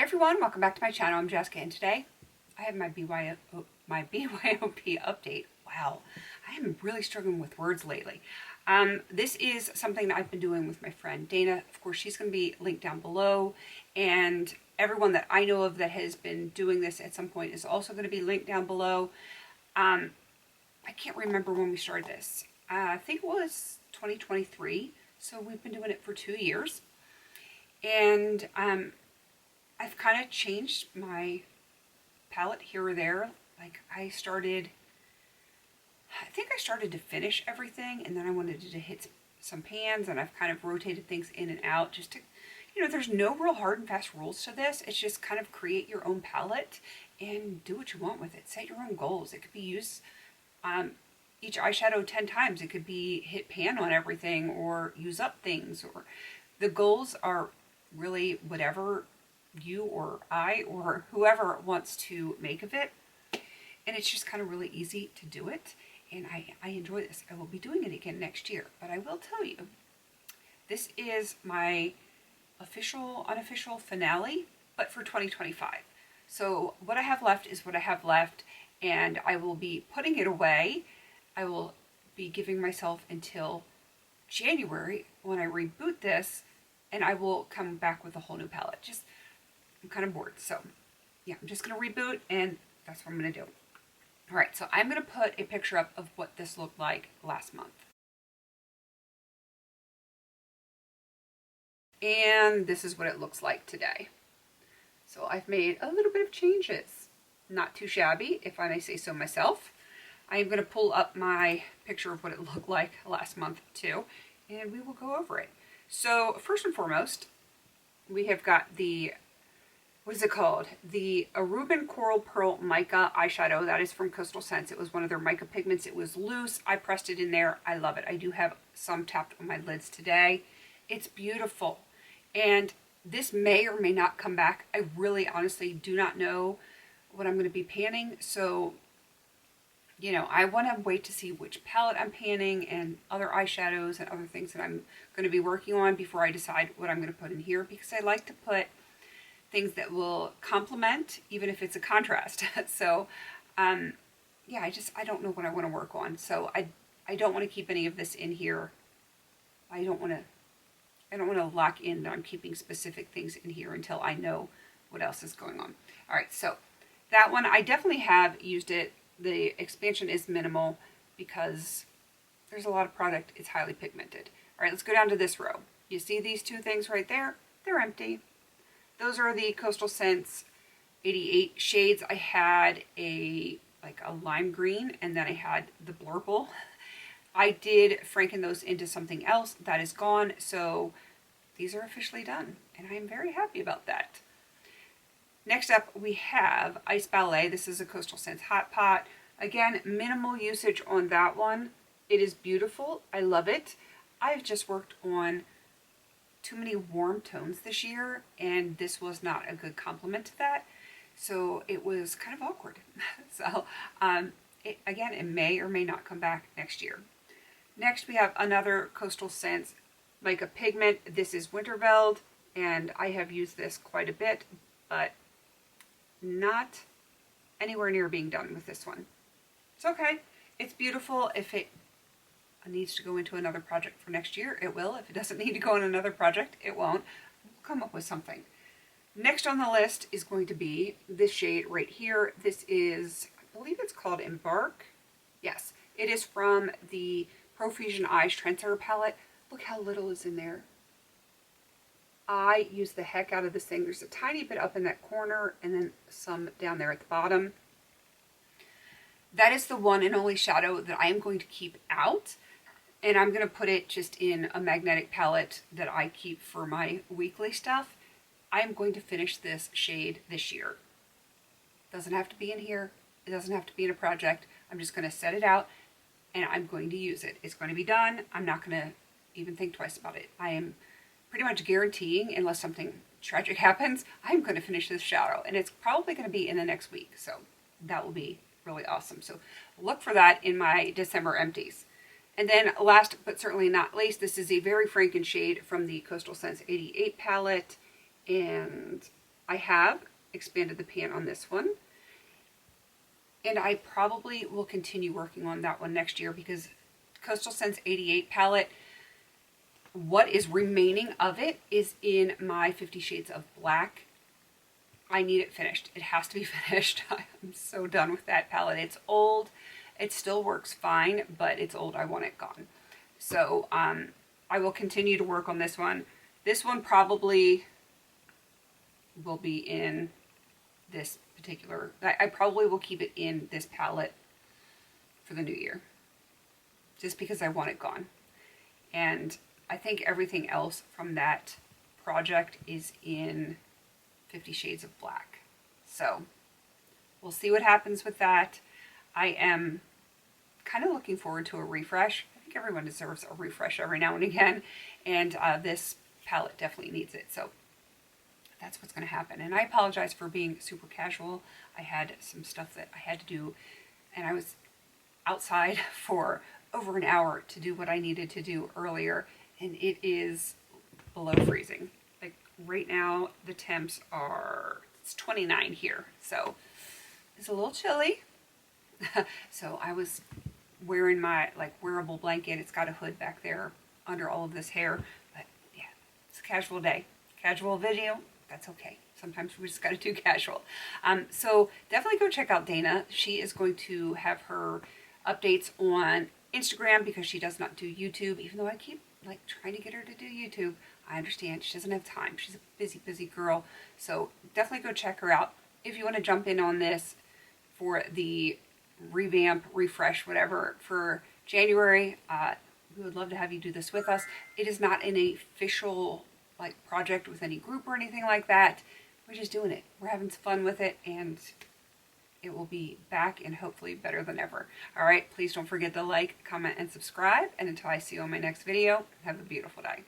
everyone, welcome back to my channel. I'm Jessica, and today I have my BYOP update. Wow, I am really struggling with words lately. This is something that I've been doing with my friend Dana. Of course, she's going to be linked down below, and everyone that I know of that has been doing this at some point is also going to be linked down below. I can't remember when we started this. I think it was 2023, so we've been doing it for 2 years. And I've kind of changed my palette here or there. Like I think I started to finish everything, and then I wanted to hit some pans, and I've kind of rotated things in and out just to, there's no real hard and fast rules to this. It's just kind of create your own palette and do what you want with it. Set your own goals. It could be use each eyeshadow 10 times. It could be hit pan on everything or use up things, or the goals are really whatever you or I or whoever wants to make of it. And it's just kind of really easy to do it. And I enjoy this. I will be doing it again next year. But I will tell you, this is my unofficial finale, but for 2025. So what I have left is what I have left, and I will be putting it away. I will be giving myself until January when I reboot this, and I will come back with a whole new palette. I'm kind of bored, so yeah, I'm just going to reboot, and that's what I'm going to do. All right, so I'm going to put a picture up of what this looked like last month. And this is what it looks like today. So I've made a little bit of changes. Not too shabby, if I may say so myself. I am going to pull up my picture of what it looked like last month too, and we will go over it. So first and foremost, we have got the, what is it called? The Aruban Coral Pearl Mica eyeshadow. That is from Coastal Scents. It was one of their mica pigments. It was loose. I pressed it in there. I love it. I do have some tapped on my lids today. It's beautiful. And this may or may not come back. I really honestly do not know what I'm going to be panning. So, I want to wait to see which palette I'm panning and other eyeshadows and other things that I'm going to be working on before I decide what I'm going to put in here, because I like to put things that will complement, even if it's a contrast. So, yeah, I don't know what I want to work on. So I don't want to keep any of this in here. I don't want to lock in that I'm keeping specific things in here until I know what else is going on. All right, so that one, I definitely have used it. The expansion is minimal because there's a lot of product. It's highly pigmented. All right, let's go down to this row. You see these two things right there? They're empty. Those are the Coastal Scents 88 shades. I had a lime green, and then I had the Blurple. I did franken those into something else. That is gone, so these are officially done, and I am very happy about that. Next up, we have Ice Ballet. This is a Coastal Scents Hot Pot. Again, minimal usage on that one. It is beautiful. I love it. I've just worked on too many warm tones this year, and this was not a good complement to that. So it was kind of awkward. So again, it may or may not come back next year. Next, we have another Coastal Scents Mica Pigment. This is Winterveld, and I have used this quite a bit, but not anywhere near being done with this one. It's okay. It's beautiful. If it needs to go into another project for next year, it will. If it doesn't need to go in another project, it won't. We'll come up with something. Next on the list is going to be this shade right here. This is, I believe it's called Embark. Yes, it is from the Profusion Eyes Trendsetter palette. Look how little is in there. I use the heck out of this thing. There's a tiny bit up in that corner and then some down there at the bottom. That is the one and only shadow that I am going to keep out. And I'm going to put it just in a magnetic palette that I keep for my weekly stuff. I am going to finish this shade this year. Doesn't have to be in here. It doesn't have to be in a project. I'm just going to set it out and I'm going to use it. It's going to be done. I'm not going to even think twice about it. I am pretty much guaranteeing, unless something tragic happens, I'm going to finish this shadow, and it's probably going to be in the next week, so that will be really awesome. So look for that in my December empties. And then last but certainly not least, this is a very Franken shade from the Coastal Scents 88 palette, and I have expanded the pan on this one, and I probably will continue working on that one next year because Coastal Scents 88 palette, what is remaining of it is in my 50 Shades of Black. I need it finished. It has to be finished. I'm so done with that palette. It's old. It still works fine, but it's old. I want it gone. So I will continue to work on this one. This one probably will be in this particular, I probably will keep it in this palette for the new year, just because I want it gone. And I think everything else from that project is in 50 Shades of Black. So we'll see what happens with that. I am kind of looking forward to a refresh. I think everyone deserves a refresh every now and again, and this palette definitely needs it. So that's what's going to happen. And I apologize for being super casual. I had some stuff that I had to do, and I was outside for over an hour to do what I needed to do earlier, and it is below freezing. Like right now, the temps are, it's 29 here, so it's a little chilly. So I was wearing my like wearable blanket. It's got a hood back there under all of this hair, but yeah, it's a casual day. Casual video, that's okay. Sometimes we just got to do casual. So definitely go check out Dana. She is going to have her updates on Instagram because she does not do YouTube, even though I keep like trying to get her to do YouTube. I understand she doesn't have time. She's a busy girl. So definitely go check her out. If you want to jump in on this for the revamp, refresh, whatever for January, we would love to have you do this with us. It is not an official like project with any group or anything like that. We're just doing it. We're having some fun with it, and it will be back and hopefully better than ever. All right, please don't forget to like, comment, and subscribe. And until I see you on my next video, have a beautiful day.